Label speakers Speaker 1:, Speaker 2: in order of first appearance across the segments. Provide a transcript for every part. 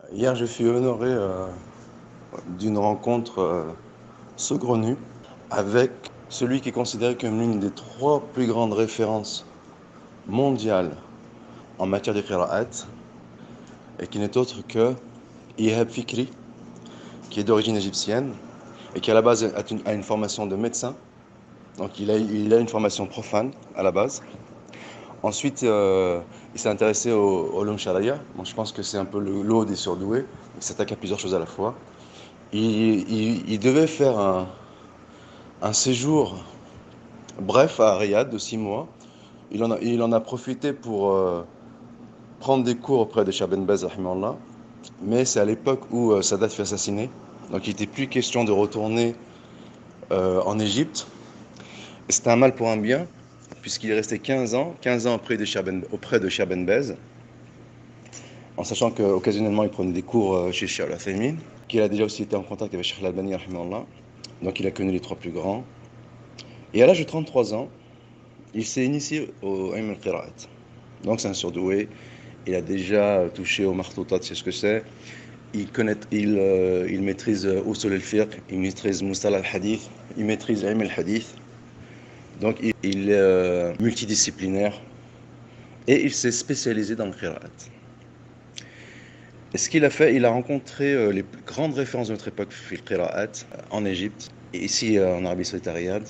Speaker 1: Hier, je suis honoré d'une rencontre saugrenue avec celui qui est considéré comme l'une des trois plus grandes références mondiales en matière de qira'at et qui n'est autre que Ihab Fikri, qui est d'origine égyptienne et qui à la base a une formation de médecin. Donc il a une formation profane à la base. Ensuite, il s'est intéressé au ulum sharia. Bon, je pense que c'est un peu le lot des surdoués. Il s'attaque à plusieurs choses à la fois. Il devait faire un séjour bref à Riyad de 6 mois. Il en a profité pour prendre des cours auprès de Shah Ben Baz, rahimahullah. Mais c'est à l'époque où Sadat fut assassiné. Donc il n'était plus question de retourner en Égypte. Et c'était un mal pour un bien, puisqu'il est resté 15 ans auprès de Shah Ben Baz, en sachant qu'occasionnellement il prenait des cours chez Cheikh Al-Athaymin, qu'il a déjà aussi été en contact avec Cheikh Al-Albani, rahimahullah. Donc il a connu les trois plus grands. Et à l'âge de 33 ans, il s'est initié au ilm al-qira'at. Donc c'est un surdoué. Il a déjà touché au martoutat, c'est ce que c'est. Il maîtrise usul al-fiqh, il maîtrise mustal al-hadith, il maîtrise ilm al-hadith. Donc il est multidisciplinaire et il s'est spécialisé dans le qira'at. Et ce qu'il a fait, il a rencontré les plus grandes références de notre époque fil qira'at en Égypte et ici en Arabie Saoudite à Riyad.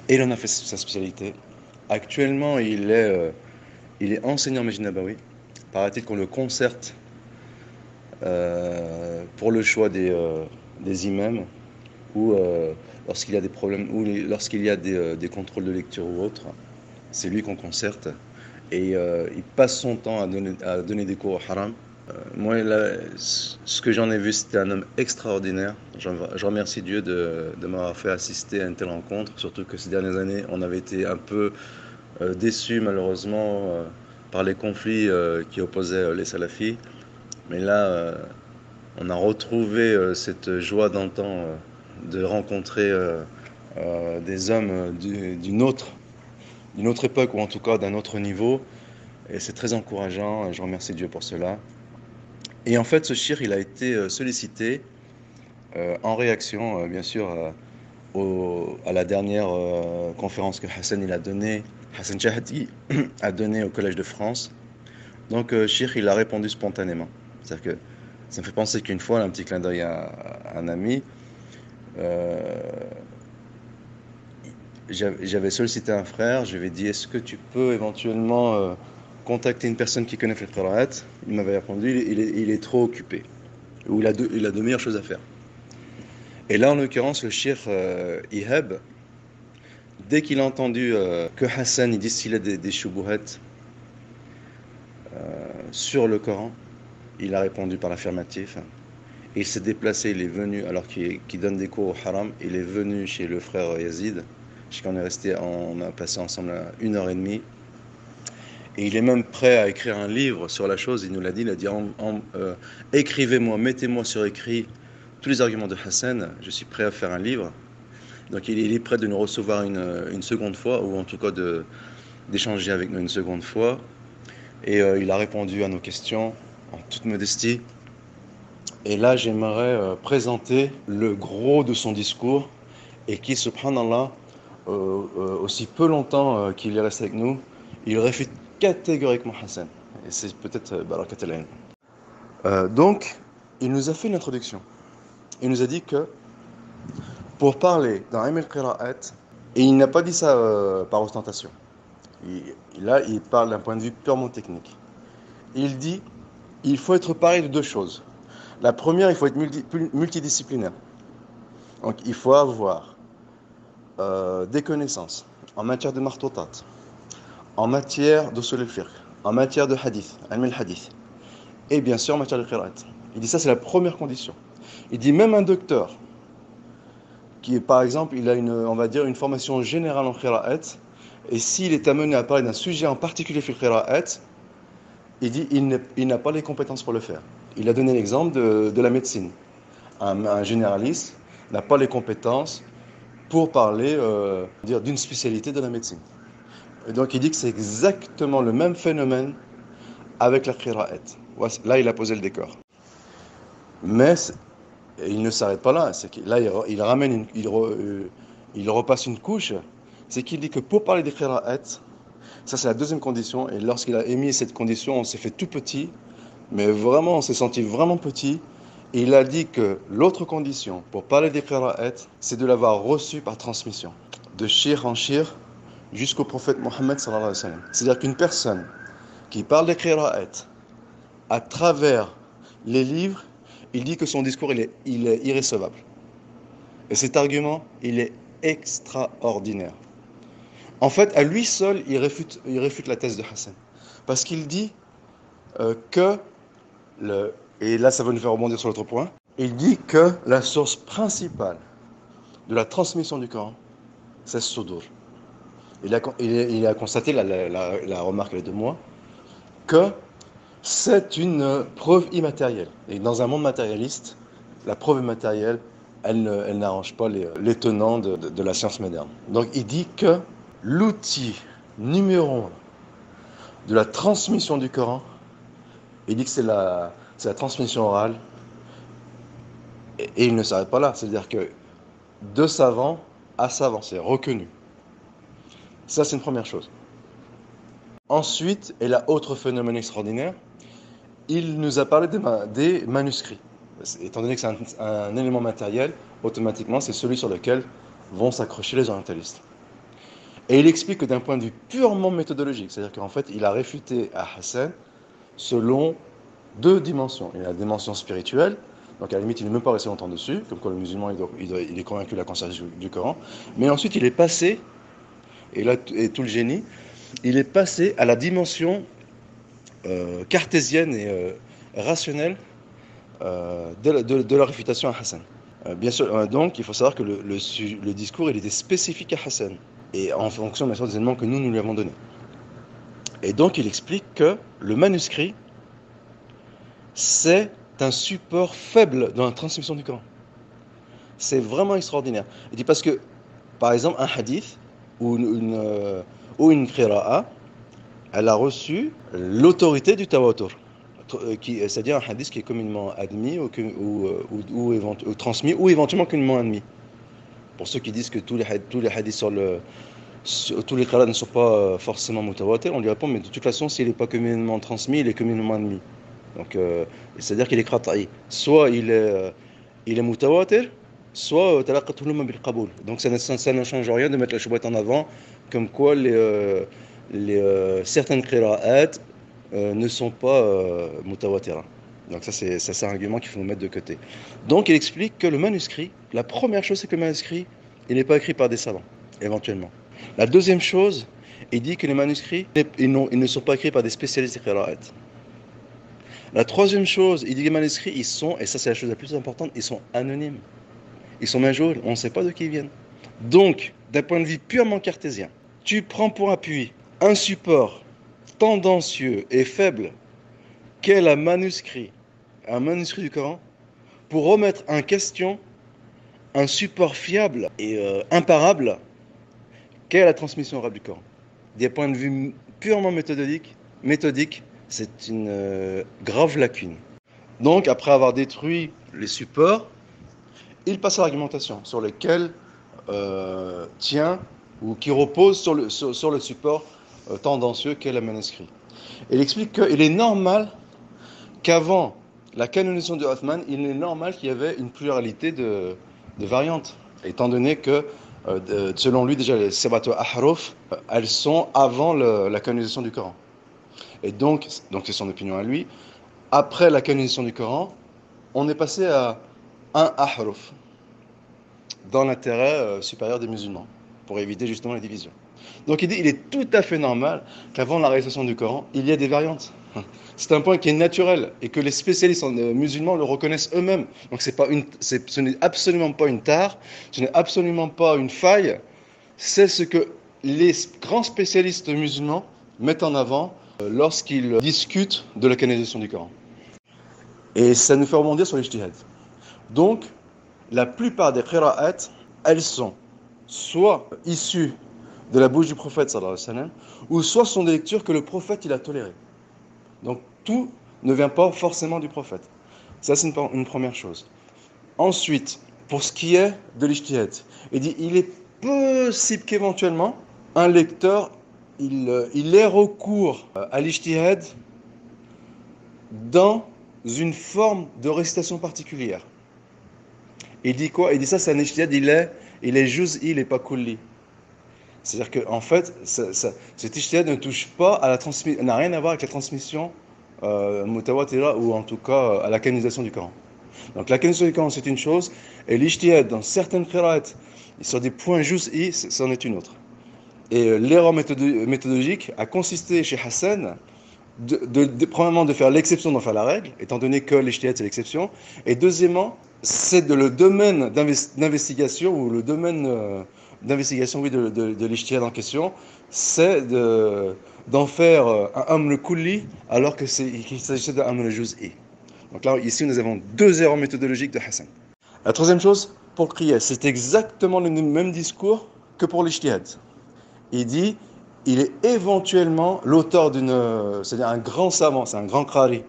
Speaker 1: Et il en a fait sa spécialité. Actuellement, il est enseignant Majid Nabawi. Paraît-il qu'on le concerte pour le choix des imams ou lorsqu'il y a des problèmes ou lorsqu'il y a des contrôles de lecture ou autre. C'est lui qu'on concerte et il passe son temps à donner des cours au haram. Moi, là, ce que j'en ai vu, c'était un homme extraordinaire. Je remercie Dieu de m'avoir fait assister à une telle rencontre, surtout que ces dernières années, on avait été un peu déçus, malheureusement, par les conflits qui opposaient les salafis. Mais là, on a retrouvé cette joie d'antan de rencontrer des hommes d'une autre époque, ou en tout cas d'un autre niveau. Et c'est très encourageant, et je remercie Dieu pour cela. Et en fait, ce shir, il a été sollicité en réaction, bien sûr, à la dernière conférence que Hassan Chahati a donnée au Collège de France. Donc, shir, il a répondu spontanément. C'est-à-dire que ça me fait penser qu'une fois, un petit clin d'œil à un ami, euh, j'avais sollicité un frère, je lui ai dit, est-ce que tu peux éventuellement contacter une personne qui connaît le qira'at? Il m'avait répondu, il est trop occupé, ou il a de meilleures choses à faire. Et là, en l'occurrence, le shir Ihab, dès qu'il a entendu que Hassan il distillait des shubuhat sur le Coran, il a répondu par l'affirmatif. Il s'est déplacé, il est venu, alors qu'il donne des cours au haram, il est venu chez le frère Yazid, on a passé ensemble 1 heure et demie. Et il est même prêt à écrire un livre sur la chose, il nous l'a dit, il a dit écrivez-moi, mettez-moi sur écrit tous les arguments de Hassan, je suis prêt à faire un livre. Donc il est prêt de nous recevoir une seconde fois, ou en tout cas d'échanger avec nous une seconde fois. Et il a répondu à nos questions en toute modestie. Et là, j'aimerais présenter le gros de son discours et qui, subhanallah, aussi peu longtemps qu'il est resté avec nous, il réfute catégoriquement Hassan. Et c'est peut-être Barakat al-Ilm. Donc, il nous a fait une introduction. Il nous a dit que pour parler d'un ilm al-qira'at, et il n'a pas dit ça par ostentation. Là, il parle d'un point de vue purement technique. Il dit il faut être paré de deux choses. La première, il faut être multidisciplinaire. Donc, il faut avoir des connaissances en matière de martotat, en matière d'usul al-fiqh, en matière de hadith, ilm al-hadith, et bien sûr en matière de qira'at. Il dit ça, c'est la première condition. Il dit même un docteur qui est, par exemple, il a on va dire, une formation générale en qira'at, et s'il est amené à parler d'un sujet en particulier fil qira'at, il dit il n'a pas les compétences pour le faire. Il a donné l'exemple de la médecine. Un généraliste n'a pas les compétences pour parler d'une spécialité de la médecine. Et donc il dit que c'est exactement le même phénomène avec la qira'at. Là, il a posé le décor. Mais il ne s'arrête pas là. C'est que là, il ramène il repasse une couche. C'est qu'il dit que pour parler des qira'at, ça c'est la deuxième condition. Et lorsqu'il a émis cette condition, on s'est fait tout petit. Mais vraiment, on s'est senti vraiment petit. Et il a dit que l'autre condition pour parler des qira'at, c'est de l'avoir reçu par transmission. De shir en shir jusqu'au prophète Mohammed sallallahu alayhi wa sallam. C'est-à-dire qu'une personne qui parle des qira'at à travers les livres, il dit que son discours il est irrécevable. Et cet argument, il est extraordinaire. En fait, à lui seul, il réfute la thèse de Hassan. Parce qu'il dit que, et là ça va nous faire rebondir sur l'autre point, il dit que la source principale de la transmission du Coran, c'est Sudur. Il a constaté, la remarque est de moi, que c'est une preuve immatérielle. Et dans un monde matérialiste, la preuve immatérielle, elle n'arrange pas les tenants de la science moderne. Donc il dit que l'outil numéro 1 de la transmission du Coran, il dit que c'est la transmission orale, et il ne s'arrête pas là. C'est-à-dire que de savant à savant, c'est reconnu. Ça, c'est une première chose. Ensuite, et là, autre phénomène extraordinaire, il nous a parlé des manuscrits. Étant donné que c'est un élément matériel, automatiquement, c'est celui sur lequel vont s'accrocher les orientalistes. Et il explique que d'un point de vue purement méthodologique, c'est-à-dire qu'en fait, il a réfuté à Hassan selon deux dimensions. Il y a la dimension spirituelle, donc à la limite, il n'est même pas resté longtemps dessus, comme quoi le musulman, il est convaincu de la conservation du Coran. Mais ensuite, il est passé, et là est tout le génie, il est passé à la dimension cartésienne et rationnelle de la réfutation à Hassan. Bien sûr, donc il faut savoir que le discours il était spécifique à Hassan et en fonction bien sûr des éléments que nous lui avons donnés. Et donc il explique que le manuscrit c'est un support faible dans la transmission du Coran. C'est vraiment extraordinaire. Il dit parce que par exemple un hadith ou une qira'a, elle a reçu l'autorité du tawatur. C'est-à-dire un hadith qui est communément admis ou transmis ou éventuellement communément admis. Pour ceux qui disent que tous les hadiths tous les qira'at ne sont pas forcément mutawatir, on lui répond mais de toute façon s'il n'est pas communément transmis, il est communément admis. Donc c'est-à-dire qu'il est qat'i. Soit il est mutawatir, soit talaqatuhu l'umma bil qaboul. Donc ça ne change rien de mettre la shubhat en avant comme quoi certaines qira'at ne sont pas mutawatira. Donc ça c'est un argument qu'il faut mettre de côté. Donc il explique que le manuscrit, la première chose c'est que le manuscrit, il n'est pas écrit par des savants, éventuellement. La deuxième chose, il dit que les manuscrits, ils ne sont pas écrits par des spécialistes des qira'at. La troisième chose, il dit que les manuscrits, ils sont, et ça c'est la chose la plus importante, ils sont anonymes. Ils sont majouls, on ne sait pas de qui ils viennent. Donc, d'un point de vue purement cartésien, tu prends pour appui un support tendancieux et faible qu'est un manuscrit du Coran, pour remettre en question un support fiable et imparable qu'est la transmission orale du Coran. D'un point de vue purement méthodique, c'est une grave lacune. Donc, après avoir détruit les supports, il passe à l'argumentation sur lequel tient ou qui repose sur le support tendancieux qu'est le manuscrit. Il explique qu'il est normal qu'avant la canonisation de Othman, il est normal qu'il y avait une pluralité de variantes, étant donné que, selon lui, déjà les Sabat Ahruf, elles sont avant la canonisation du Coran. Et donc c'est son opinion à lui, après la canonisation du Coran, on est passé à un Ahruf, dans l'intérêt supérieur des musulmans, pour éviter justement les divisions. Donc il dit il est tout à fait normal qu'avant la réalisation du Coran, il y ait des variantes. C'est un point qui est naturel et que les spécialistes musulmans le reconnaissent eux-mêmes. Donc ce n'est absolument pas une tare, ce n'est absolument pas une faille, c'est ce que les grands spécialistes musulmans mettent en avant lorsqu'ils discutent de la canonisation du Coran. Et ça nous fait rebondir sur les ijtihad. Donc, la plupart des qira'at, elles sont soit issues de la bouche du prophète sallallahu alayhi wa sallam, ou soit sont des lectures que le prophète il a tolérées. Donc tout ne vient pas forcément du prophète. Ça, c'est une première chose. Ensuite, pour ce qui est de l'ijtihad, il dit il est possible qu'éventuellement, un lecteur, il ait recours à l'ijtihad dans une forme de récitation particulière. Il dit quoi? Il dit ça, c'est un ijtihad, il est juz'i, il n'est pas kulli. C'est-à-dire qu'en fait, cet ijtihad ne touche pas à la transmission, n'a rien à voir avec la transmission mutawatira, ou en tout cas à la canonisation du Coran. Donc la canonisation du Coran, c'est une chose, et l'ijtihad dans certaines qira'at, sur des points juz'i, c'en est une autre. Et l'erreur méthodologique a consisté chez Hassan, premièrement, de faire l'exception d'en faire la règle, étant donné que l'ijtihad c'est l'exception, et deuxièmement, c'est le domaine d'investigation, ou le domaine d'investigation, oui, de l'ijtihad en question, c'est d'en faire un amr kulli, alors qu'il s'agissait d'un amr juz'i. Donc là, ici, nous avons deux erreurs méthodologiques de Hassan. La troisième chose, pour le qiyas, c'est exactement le même discours que pour l'ijtihad. Il dit, il est éventuellement l'auteur c'est-à-dire un grand savant, c'est un grand qari,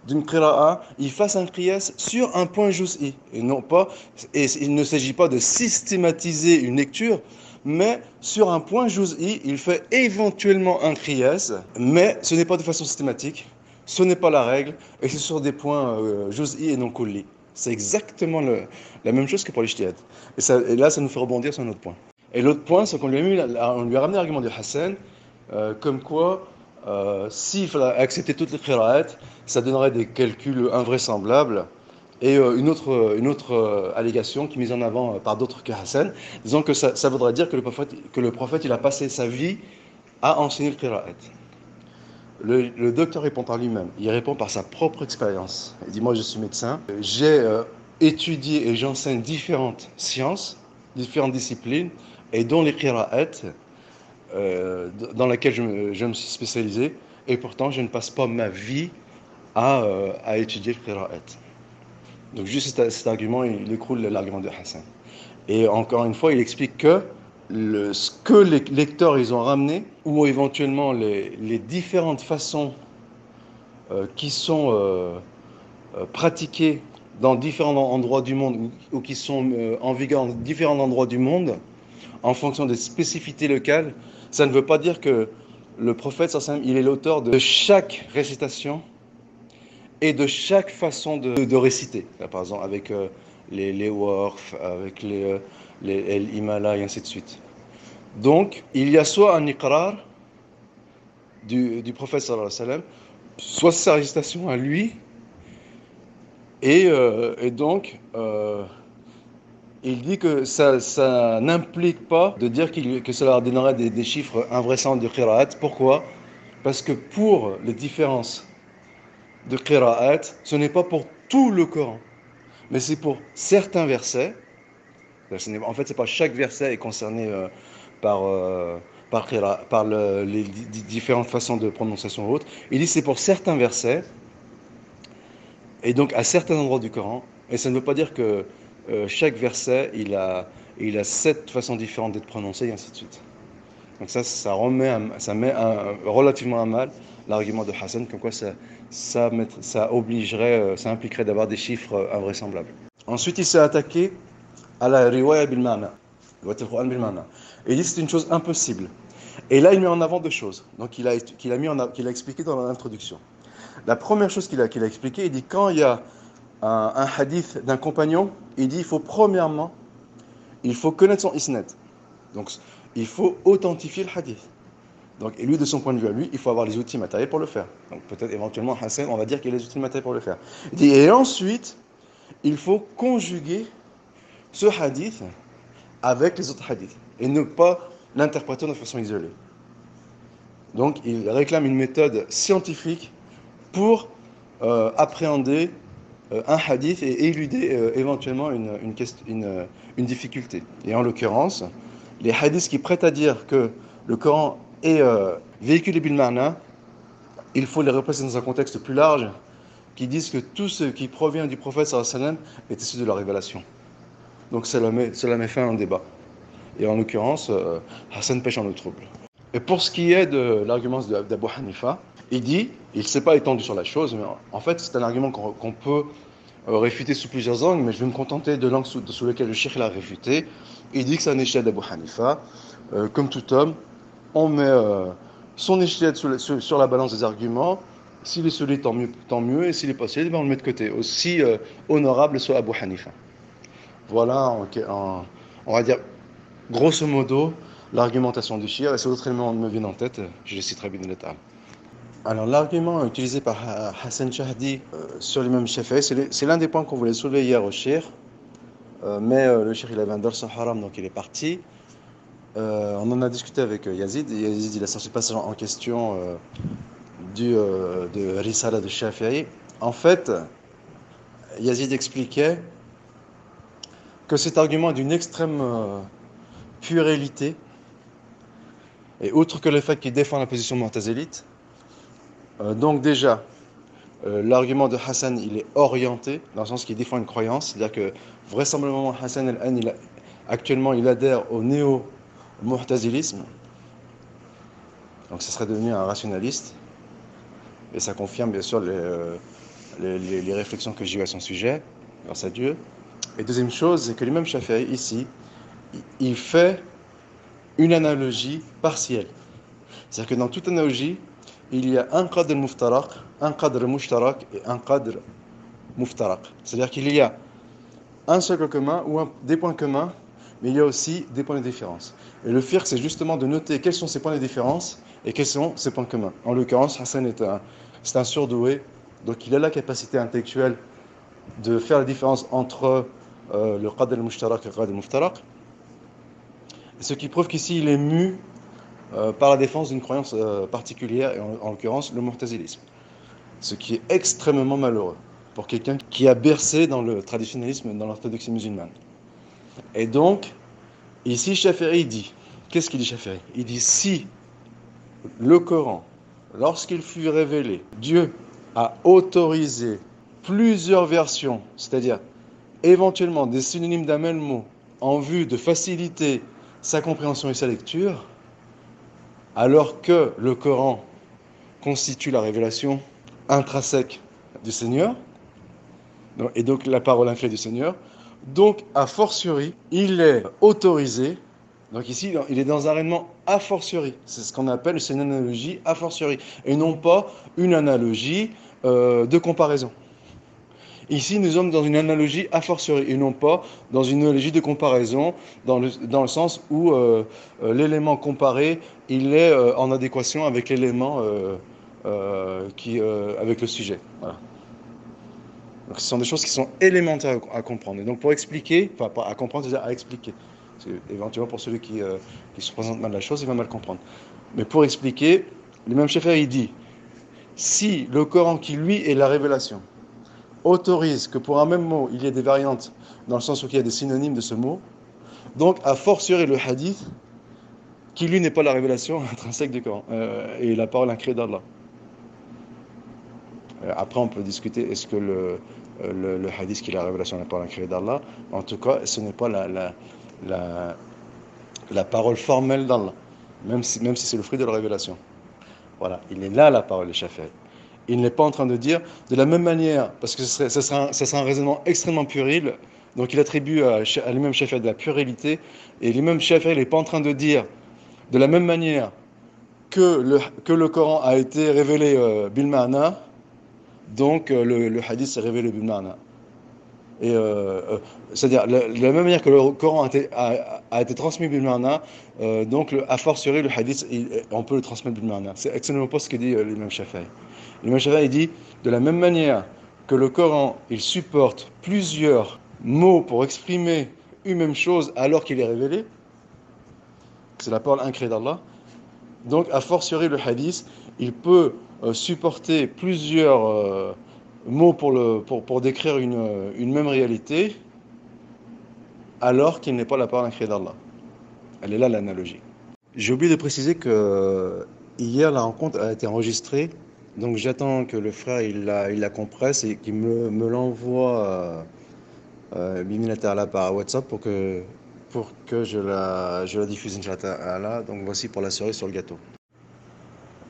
Speaker 1: d'une qira'a, il fasse un qiyas sur un point juz'i, et il ne s'agit pas de systématiser une lecture, mais sur un point juz'i, il fait éventuellement un qiyas, mais ce n'est pas de façon systématique, ce n'est pas la règle, et c'est sur des points juz'i et non kulli. C'est exactement la même chose que pour l'ijtihad. Et là, ça nous fait rebondir sur un autre point. Et l'autre point, c'est qu'on lui a ramené l'argument de Hassan, comme quoi, s'il fallait accepter toutes les qira'at, ça donnerait des calculs invraisemblables. Et une autre allégation qui est mise en avant par d'autres que Hassan, disant que ça voudrait dire que le prophète il a passé sa vie à enseigner le qira'at. Le docteur répond par lui-même, il répond par sa propre expérience. Il dit, moi je suis médecin, j'ai étudié et j'enseigne différentes sciences, différentes disciplines, et dont les qira'at, dans laquelle je me suis spécialisé, et pourtant je ne passe pas ma vie à étudier le qira'at. Donc juste cet argument, il écroule l'argument de Hassan. Et encore une fois, il explique que ce que les lecteurs ils ont ramené, ou éventuellement les différentes façons qui sont pratiquées dans différents endroits du monde, ou qui sont en vigueur dans différents endroits du monde, en fonction des spécificités locales, ça ne veut pas dire que le prophète, il est l'auteur de chaque récitation et de chaque façon de réciter. Là, par exemple, avec les waqf, avec l'imala, et ainsi de suite. Donc, il y a soit un iqrar du prophète sallallahu alayhi wa sallam, soit sa récitation à lui, et donc, il dit que ça n'implique pas de dire que cela donnerait des chiffres invraisemblables de qira'at. Pourquoi? Parce que pour les différences de qira'at, ce n'est pas pour tout le Coran, mais c'est pour certains versets. En fait, c'est pas chaque verset est concerné par les différentes façons de prononciation ou autres. Il dit que c'est pour certains versets, et donc à certains endroits du Coran, et ça ne veut pas dire que chaque verset, il a 7 façons différentes d'être prononcé, et ainsi de suite. Donc ça met relativement à mal l'argument de Hassan, comme quoi ça impliquerait d'avoir des chiffres invraisemblables. Ensuite, il s'est attaqué à la riwaya bil ma'na, al-Qur'an bil ma'na. Et il dit que c'est une chose impossible. Et là, il met en avant deux choses. Donc, qu'il a expliqué dans l'introduction. La première chose qu'il a expliqué, il dit quand il y a un hadith d'un compagnon, il dit il faut premièrement, il faut connaître son isnad. Donc, il faut authentifier le hadith. Donc, et lui, de son point de vue à lui, il faut avoir les outils matériels pour le faire. Donc, peut-être éventuellement, Hassan, on va dire qu'il a les outils matériels pour le faire. Il dit, et ensuite, il faut conjuguer ce hadith avec les autres hadiths et ne pas l'interpréter de façon isolée. Donc, il réclame une méthode scientifique pour appréhender un hadith et éluder éventuellement une difficulté. Et en l'occurrence, les hadiths qui prêtent à dire que le Coran est véhiculé bil ma'na, il faut les replacer dans un contexte plus large, qui disent que tout ce qui provient du prophète sallallahu alayhi wa sallam est issu de la révélation. Donc cela met fin à un débat. Et en l'occurrence, Hassan pêche en eau trouble. Et pour ce qui est de l'argument d'Abu Hanifa, Il dit, il ne s'est pas étendu sur la chose, mais en fait, c'est un argument qu'on peut réfuter sous plusieurs angles, mais je vais me contenter de l'angle sous lequel le cheikh l'a réfuté. Il dit que c'est un ijtihad d'Abu Hanifa. Comme tout homme, on met son ijtihad sur la balance des arguments. S'il est solide, tant mieux, et s'il est pas solide, ben on le met de côté. Aussi honorable soit Abu Hanifa. Voilà, on va dire, grosso modo, l'argumentation du shir. Et si d'autres éléments me viennent en tête, je les citerai bien l'état. Alors, l'argument utilisé par Hassan Shahdi sur l'imam Shafi'i, c'est l'un des points qu'on voulait soulever hier au shir. Mais le shir, il avait un dars haram, donc il est parti. On en a discuté avec Yazid. Yazid, il a sorti le passage en question de Risala de Shafi'i. En fait, Yazid expliquait que cet argument est d'une extrême puérilité. Et outre que le fait qu'il défend la position mu'tazilite, donc déjà, l'argument de Hassan, il est orienté, dans le sens qu'il défend une croyance. C'est-à-dire que vraisemblablement, Hassan al-An, actuellement, il adhère au néo-mu'tazilisme. Donc ce serait devenu un rationaliste. Et ça confirme bien sûr les réflexions que j'ai eues à son sujet, grâce à Dieu. Et deuxième chose, c'est que l'imam Shafi'i, ici, il fait une analogie partielle. C'est-à-dire que dans toute analogie, il y a un qadr muftaraq, un qadr mushtarak et un qadr muftaraq. C'est-à-dire qu'il y a un socle commun ou des points communs, mais il y a aussi des points de différence. Et le fiqh, c'est justement de noter quels sont ces points de différence et quels sont ces points communs. En l'occurrence, Hassan c'est un surdoué, donc il a la capacité intellectuelle de faire la différence entre le qadr al-mushtarak et le qadr al-muftaraq. Ce qui prouve qu'ici, il est mu par la défense d'une croyance particulière, et en l'occurrence le mu'tazilisme. Ce qui est extrêmement malheureux pour quelqu'un qui a bercé dans le traditionnalisme, dans l'orthodoxie musulmane. Et donc, ici, Shafi'i dit, qu'est-ce qu'il dit Shafi'i? Il dit, si le Coran, lorsqu'il fut révélé, Dieu a autorisé plusieurs versions, c'est-à-dire éventuellement des synonymes d'un même mot, en vue de faciliter sa compréhension et sa lecture, alors que le Coran constitue la révélation intrinsèque du Seigneur, et donc la parole infinie du Seigneur, donc a fortiori, il est autorisé, donc ici il est dans un raisonnement a fortiori, c'est ce qu'on appelle, c'est une analogie a fortiori, et non pas une analogie de comparaison. Ici, nous sommes dans une analogie a fortiori et non pas dans une analogie de comparaison, dans le sens où l'élément comparé, il est en adéquation avec l'élément avec le sujet. Voilà. Donc, ce sont des choses qui sont élémentaires à comprendre. Et donc, pour expliquer, enfin, pas à comprendre, c'est-à-dire à expliquer. Parce que, éventuellement, pour celui qui se présente mal la chose, il va mal comprendre. Mais pour expliquer, le même Shafi'i, il dit, si le Coran, qui lui est la révélation, autorise que pour un même mot, il y ait des variantes, dans le sens où il y a des synonymes de ce mot, donc a fortiori le hadith, qui lui n'est pas la révélation intrinsèque du Coran, et la parole incréée d'Allah. Après, on peut discuter, est-ce que le hadith qui est la révélation de la parole incréée d'Allah, en tout cas, ce n'est pas la parole formelle d'Allah, même si c'est le fruit de la révélation. Voilà, il est là la parole de Shafi'i. Il n'est pas en train de dire, de la même manière, parce que ce serait un raisonnement extrêmement puéril, donc il attribue à l'imam Shafi'i de la puérilité, et l'imam Shafi'i n'est pas en train de dire, de la même manière que le Coran a été révélé bil ma'na, donc le hadith s'est révélé bil ma'na. C'est-à-dire, de la même manière que le Coran a été transmis bil ma'na, donc a fortiori le hadith, on peut le transmettre bil ma'na. C'est extrêmement pas ce que dit l'imam Shafi'i. L'imam Shafi'i dit, de la même manière que le Coran, il supporte plusieurs mots pour exprimer une même chose alors qu'il est révélé, c'est la parole incréée d'Allah, donc a fortiori le hadith, il peut supporter plusieurs mots pour décrire une même réalité alors qu'il n'est pas la parole incréée d'Allah. Elle est là l'analogie. J'ai oublié de préciser que hier la rencontre a été enregistrée. Donc j'attends que le frère il la compresse et qu'il me l'envoie bilatéralement par WhatsApp pour que je la diffuse, Inch'Allah. Donc voici pour la cerise sur le gâteau.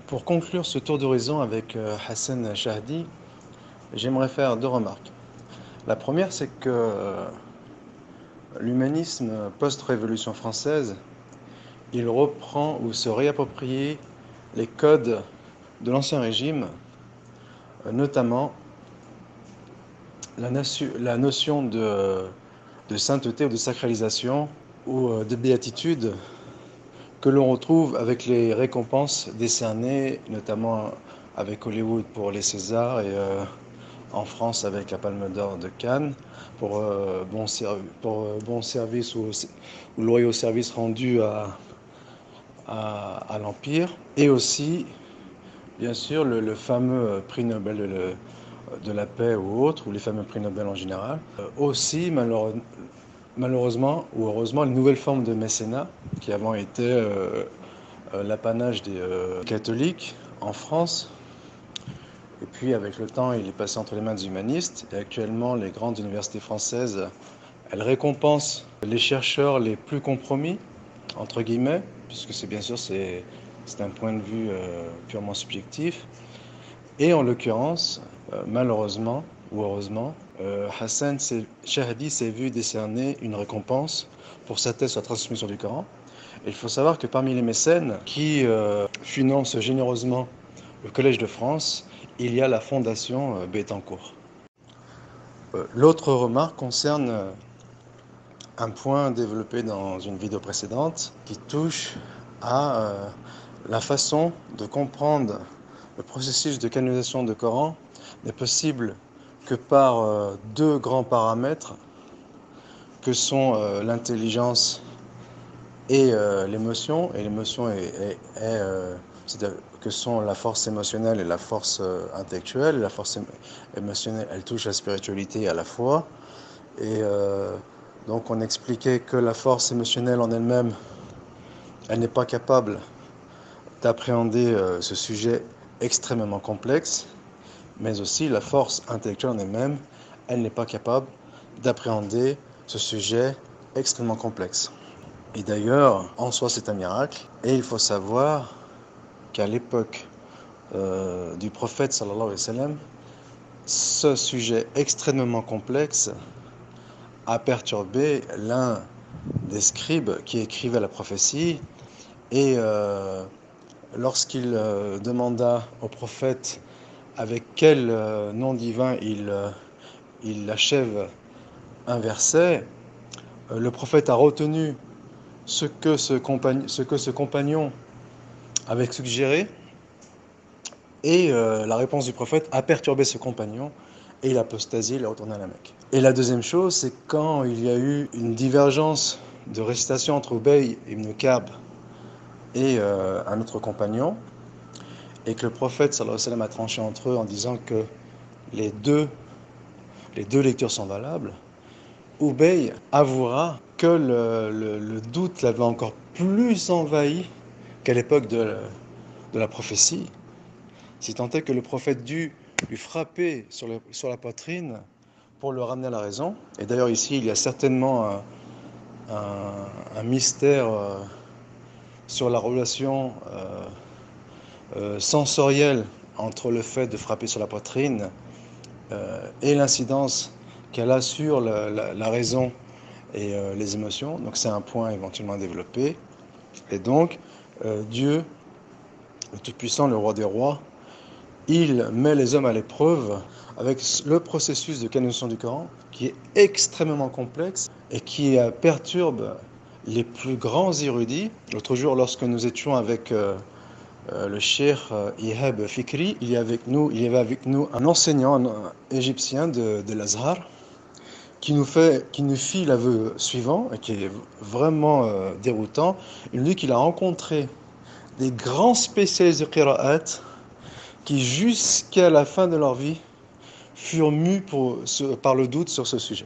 Speaker 1: Pour conclure ce tour d'horizon avec Hassan Chahdi, j'aimerais faire deux remarques. La première, c'est que l'humanisme post-révolution française, il reprend ou se réapproprie les codes de l'Ancien Régime, notamment la notion de sainteté ou de sacralisation ou de béatitude que l'on retrouve avec les récompenses décernées, notamment avec Hollywood pour les Césars et en France avec la Palme d'Or de Cannes pour bon service ou loyaux services rendus à l'Empire. Et aussi, bien sûr, le fameux prix Nobel de la paix ou autre, ou les fameux prix Nobel en général. Aussi, malheureusement ou heureusement, une nouvelle forme de mécénat qui avant était l'apanage des catholiques en France. Et puis avec le temps, il est passé entre les mains des humanistes. Et actuellement, les grandes universités françaises, elles récompensent les chercheurs les plus compromis, entre guillemets, puisque c'est bien sûr c'est un point de vue purement subjectif. Et en l'occurrence, malheureusement ou heureusement, Hassan Chahdi s'est vu décerner une récompense pour sa thèse sur la transmission du Coran. Et il faut savoir que parmi les mécènes qui financent généreusement le Collège de France, il y a la fondation Bettencourt. L'autre remarque concerne un point développé dans une vidéo précédente qui touche à la façon de comprendre le processus de canonisation du Coran n'est possible que par deux grands paramètres que sont l'intelligence et l'émotion. Et l'émotion c'est-à-dire que sont la force émotionnelle et la force intellectuelle. La force émotionnelle, elle touche la spiritualité à la fois. Et donc on expliquait que la force émotionnelle en elle-même, elle n'est pas capable d'appréhender ce sujet extrêmement complexe, mais aussi la force intellectuelle en elle-même, elle n'est pas capable d'appréhender ce sujet extrêmement complexe. Et d'ailleurs, en soi, c'est un miracle. Et il faut savoir qu'à l'époque du prophète sallallahu alayhi wa sallam, ce sujet extrêmement complexe a perturbé l'un des scribes qui écrivait la prophétie. Et lorsqu'il demanda au prophète avec quel nom divin il achève un verset, le prophète a retenu ce que ce compagnon avait suggéré, et la réponse du prophète a perturbé ce compagnon, et il a apostasié, il est retourné à la Mecque. Et la deuxième chose, c'est quand il y a eu une divergence de récitation entre Ubay ibn Ka'b et un autre compagnon, et que le prophète sallallahu alayhi wa sallam a tranché entre eux en disant que les deux lectures sont valables, Ubay avouera que le doute l'avait encore plus envahi qu'à l'époque de la prophétie, si tant est que le prophète dut lui frapper sur la poitrine pour le ramener à la raison. Et d'ailleurs ici, il y a certainement un mystère sur la relation sensorielle entre le fait de frapper sur la poitrine et l'incidence qu'elle a sur la raison et les émotions. Donc c'est un point éventuellement à développer. Et donc, Dieu, le Tout-Puissant, le Roi des Rois, il met les hommes à l'épreuve avec le processus de canonisation du Coran qui est extrêmement complexe et qui perturbe les plus grands érudits. L'autre jour, lorsque nous étions avec le cheikh Ihab Fikri, il y avait avec nous un enseignant égyptien de l'Azhar qui nous fit l'aveu suivant, et qui est vraiment déroutant. Il nous dit qu'il a rencontré des grands spécialistes de qira'at qui, jusqu'à la fin de leur vie, furent mus par le doute sur ce sujet.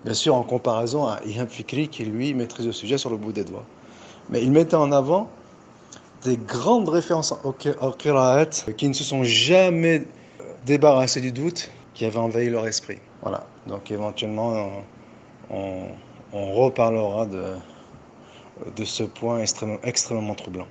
Speaker 1: Bien sûr, en comparaison à Ihab Fikri, qui lui maîtrise le sujet sur le bout des doigts. Mais il mettait en avant des grandes références au qira'at qui ne se sont jamais débarrassés du doute qui avait envahi leur esprit. Voilà, donc éventuellement on reparlera de ce point extrêmement troublant.